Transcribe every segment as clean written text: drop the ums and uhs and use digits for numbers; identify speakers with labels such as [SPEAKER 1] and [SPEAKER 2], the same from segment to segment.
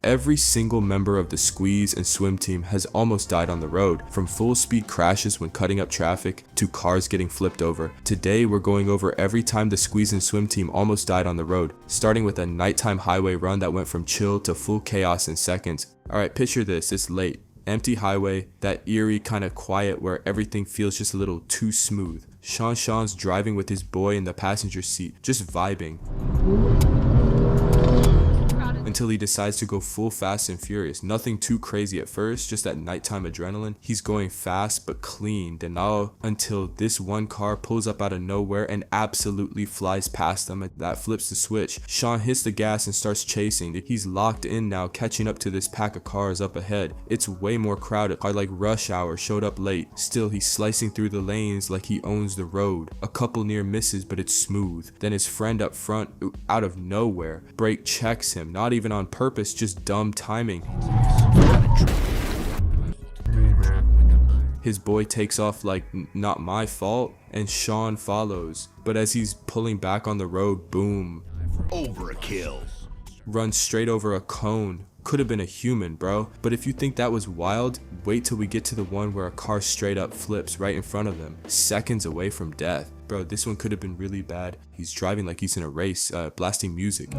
[SPEAKER 1] Every single member of the squeeze and swim team has almost died on the road, from full speed crashes when cutting up traffic to cars getting flipped over. Today we're going over every time the squeeze and swim team almost died on the road, starting with a nighttime highway run that went from chill to full chaos in seconds. Alright, picture this, it's late. Empty highway, that eerie kind of quiet where everything feels just a little too smooth. Sean's driving with his boy in the passenger seat, just vibing. Until he decides to go full Fast and Furious. Nothing too crazy at first, just that nighttime adrenaline. He's going fast but clean, and all until this one car pulls up out of nowhere and absolutely flies past them, and that flips the switch. Sean hits the gas and starts chasing. He's locked in now, catching up to this pack of cars up ahead. It's way more crowded, like rush hour showed up late. Still, he's slicing through the lanes like he owns the road. A couple near misses, but it's smooth. Then his friend up front, out of nowhere, brake checks him, not even on purpose, just dumb timing. His boy takes off like not my fault, and Sean follows, but as he's pulling back on the road, boom,
[SPEAKER 2] overkill,
[SPEAKER 1] runs straight over a cone. Could have been a human, bro. But if you think that was wild, wait till we get to the one where a car straight up flips right in front of him, seconds away from death. Bro, this one could have been really bad. He's driving like he's in a race, blasting music.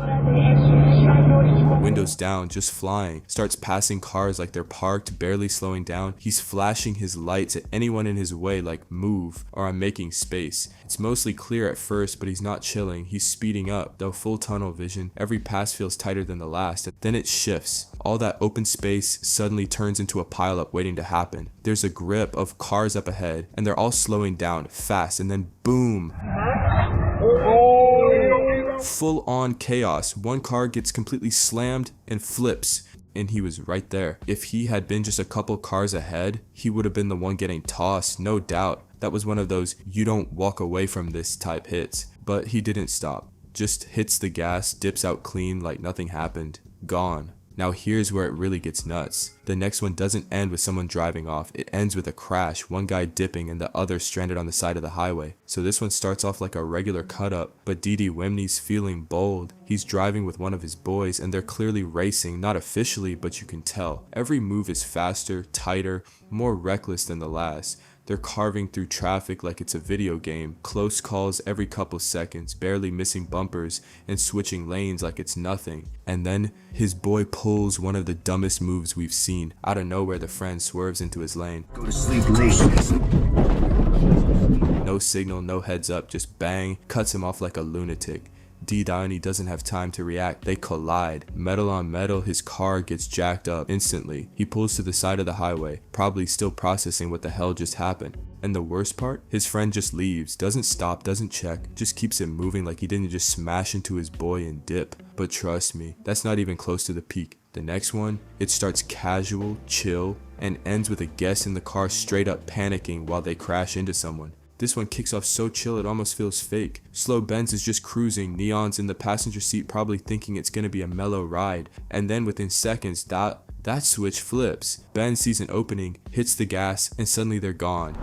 [SPEAKER 1] Windows down, just flying. Starts passing cars like they're parked, barely slowing down. He's flashing his lights at anyone in his way like move, or I'm making space. It's mostly clear at first, but he's not chilling. He's speeding up, though full tunnel vision. Every pass feels tighter than the last. Then it shifts. All that open space suddenly turns into a pileup waiting to happen. There's a grip of cars up ahead, and they're all slowing down fast, and then boom. Full on chaos. One car gets completely slammed and flips, and he was right there. If he had been just a couple cars ahead, he would have been the one getting tossed, no doubt. That was one of those you don't walk away from this type hits. But he didn't stop. Just hits the gas, dips out clean like nothing happened. Gone. Now here's where it really gets nuts. The next one doesn't end with someone driving off. It ends with a crash, one guy dipping and the other stranded on the side of the highway. So this one starts off like a regular cut up, but Dee Wimney's feeling bold. He's driving with one of his boys and they're clearly racing, not officially, but you can tell. Every move is faster, tighter, more reckless than the last. They're carving through traffic like it's a video game, close calls every couple seconds, barely missing bumpers, and switching lanes like it's nothing. And then his boy pulls one of the dumbest moves we've seen. Out of nowhere, the friend swerves into his lane.
[SPEAKER 2] Go to sleep late.
[SPEAKER 1] No signal, no heads up, just bang, cuts him off like a lunatic. Dee doesn't have time to react. They collide. Metal on metal, his car gets jacked up instantly. He pulls to the side of the highway, probably still processing what the hell just happened. And the worst part? His friend just leaves, doesn't stop, doesn't check, just keeps it moving like he didn't just smash into his boy and dip. But trust me, that's not even close to the peak. The next one, it starts casual, chill, and ends with a guest in the car straight up panicking while they crash into someone. This one kicks off so chill it almost feels fake. Slow Benz is just cruising, Neon's in the passenger seat probably thinking it's gonna be a mellow ride, and then within seconds that switch flips. Ben sees an opening, hits the gas, and suddenly they're gone.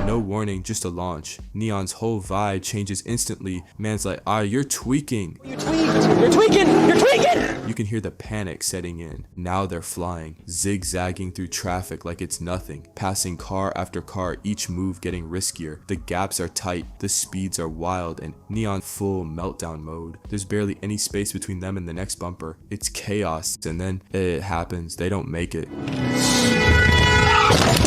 [SPEAKER 1] No warning, just a launch. Neon's whole vibe changes instantly. Man's like, you're tweaking.
[SPEAKER 3] You're tweaking! You're tweaking!
[SPEAKER 1] You can hear the panic setting in. Now they're flying, zigzagging through traffic like it's nothing, passing car after car, each move getting riskier. The gaps are tight, the speeds are wild, and Neon full meltdown mode. There's barely any space between them and the next bumper. It's chaos, and then it happens. They don't make it.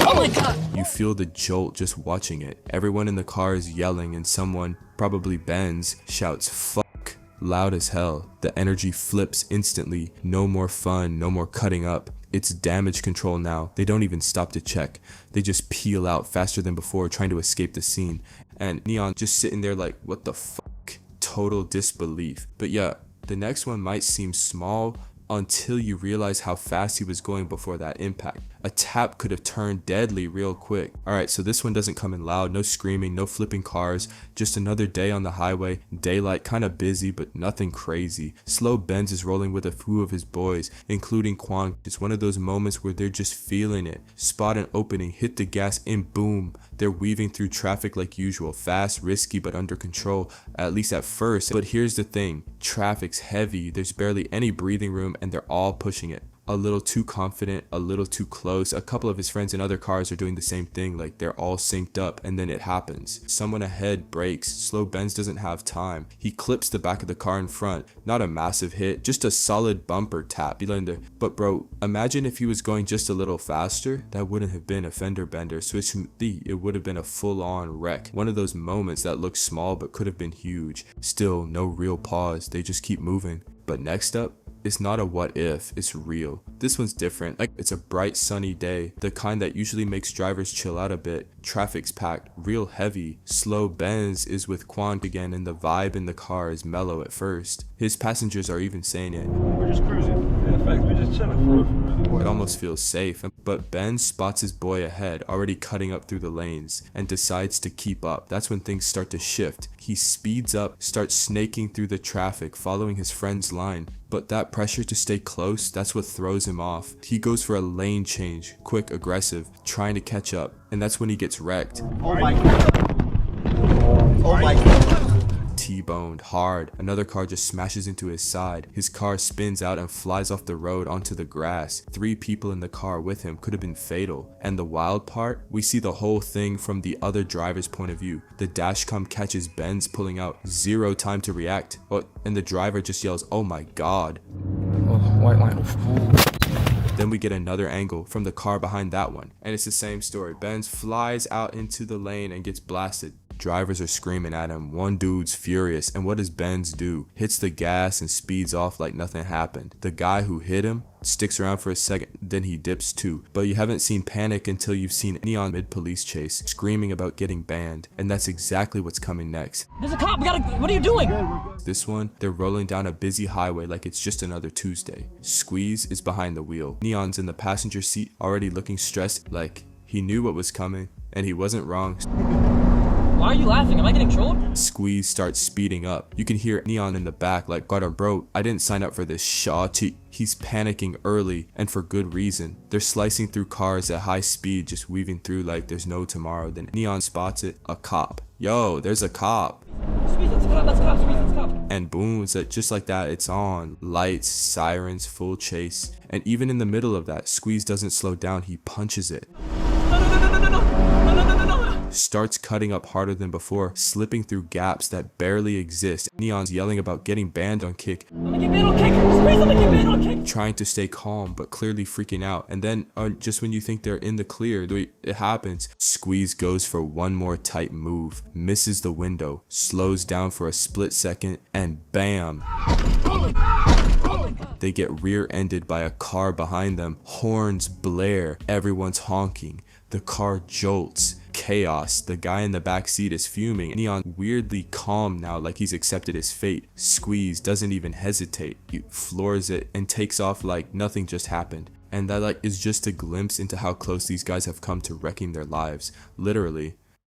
[SPEAKER 3] Oh my god!
[SPEAKER 1] You feel the jolt just watching it. Everyone in the car is yelling and someone, probably Benz, shouts "fuck" loud as hell. The energy flips instantly. No more fun, no more cutting up. It's damage control now. They don't even stop to check. They just peel out faster than before, trying to escape the scene. And Neon just sitting there like, what the fuck? Total disbelief. But yeah, the next one might seem small, until you realize how fast he was going before that impact. A tap could have turned deadly real quick. Alright, so this one doesn't come in loud, no screaming, no flipping cars, just another day on the highway, daylight, kinda busy but nothing crazy. Slow Benz is rolling with a few of his boys, including Quan. It's one of those moments where they're just feeling it. Spot an opening, hit the gas, and boom, they're weaving through traffic like usual, fast, risky, but under control, at least at first. But here's the thing, traffic's heavy, there's barely any breathing room, and they're all pushing it. A little too confident, a little too close. A couple of his friends in other cars are doing the same thing, like they're all synced up, and then it happens. Someone ahead brakes. Slow Benz doesn't have time. He clips the back of the car in front. Not a massive hit, just a solid bumper tap. But bro, imagine if he was going just a little faster. That wouldn't have been a fender bender. It would have been a full-on wreck. One of those moments that looks small but could have been huge. Still, no real pause. They just keep moving. But next up, it's not a what if, it's real. This one's different. Like, it's a bright sunny day, the kind that usually makes drivers chill out a bit. Traffic's packed, real heavy. Slow Benz is with Quan again, and the vibe in the car is mellow at first. His passengers are even saying it.
[SPEAKER 4] We're just cruising. Yeah, in fact, we're just chilling for real.
[SPEAKER 1] It almost feels safe, but Ben spots his boy ahead, already cutting up through the lanes, and decides to keep up. That's when things start to shift. He speeds up, starts snaking through the traffic, following his friend's line. But that pressure to stay close, that's what throws him off. He goes for a lane change, quick, aggressive, trying to catch up, and that's when he gets wrecked.
[SPEAKER 2] Oh my god. Oh my god.
[SPEAKER 1] T-boned hard. Another car just smashes into his side. His car spins out and flies off the road onto the grass. 3 people in the car with him could have been fatal. And the wild part, we see the whole thing from the other driver's point of view. The dashcam catches Benz pulling out, 0 time to react. And the driver just yells, "Oh my god."
[SPEAKER 3] Oh, white line.
[SPEAKER 1] Then we get another angle from the car behind that one, and it's the same story. Benz flies out into the lane and gets blasted. Drivers are screaming at him. One dude's furious, and what does Benz do? Hits the gas and speeds off like nothing happened. The guy who hit him sticks around for a second, then he dips too. But you haven't seen panic until you've seen Neon mid-police chase, screaming about getting banned, and that's exactly what's coming next.
[SPEAKER 3] There's a cop. What are you doing?
[SPEAKER 1] This one, they're rolling down a busy highway like it's just another Tuesday. Squeeze is behind the wheel. Neon's in the passenger seat, already looking stressed, like he knew what was coming, and he wasn't wrong.
[SPEAKER 3] Why are you laughing? Am I getting trolled?
[SPEAKER 1] Squeeze starts speeding up. You can hear Neon in the back like, "God, bro, I didn't sign up for this shot." He's panicking early, and for good reason. They're slicing through cars at high speed, just weaving through like there's no tomorrow. Then Neon spots it, a cop. Yo, there's a cop.
[SPEAKER 3] Squeeze, it's a cop. That's a cop. Squeeze, it's a cop.
[SPEAKER 1] And boom, it's just like that, it's on. Lights, sirens, full chase. And even in the middle of that, Squeeze doesn't slow down, he punches it. Starts cutting up harder than before, slipping through gaps that barely exist. Neon's yelling about getting banned on kick.
[SPEAKER 3] I'm gonna get banned on kick. Squeeze, I'm gonna get banned on kick.
[SPEAKER 1] Trying to stay calm, but clearly freaking out. And then, just when you think they're in the clear, it happens. Squeeze goes for one more tight move, misses the window, slows down for a split second, and bam! They get rear-ended by a car behind them. Horns blare, everyone's honking. The car jolts. Chaos. The guy in the back seat is fuming. Neon weirdly calm now, like he's accepted his fate. Squeeze doesn't even hesitate. He floors it and takes off like nothing just happened. And that is just a glimpse into how close these guys have come to wrecking their lives. Literally.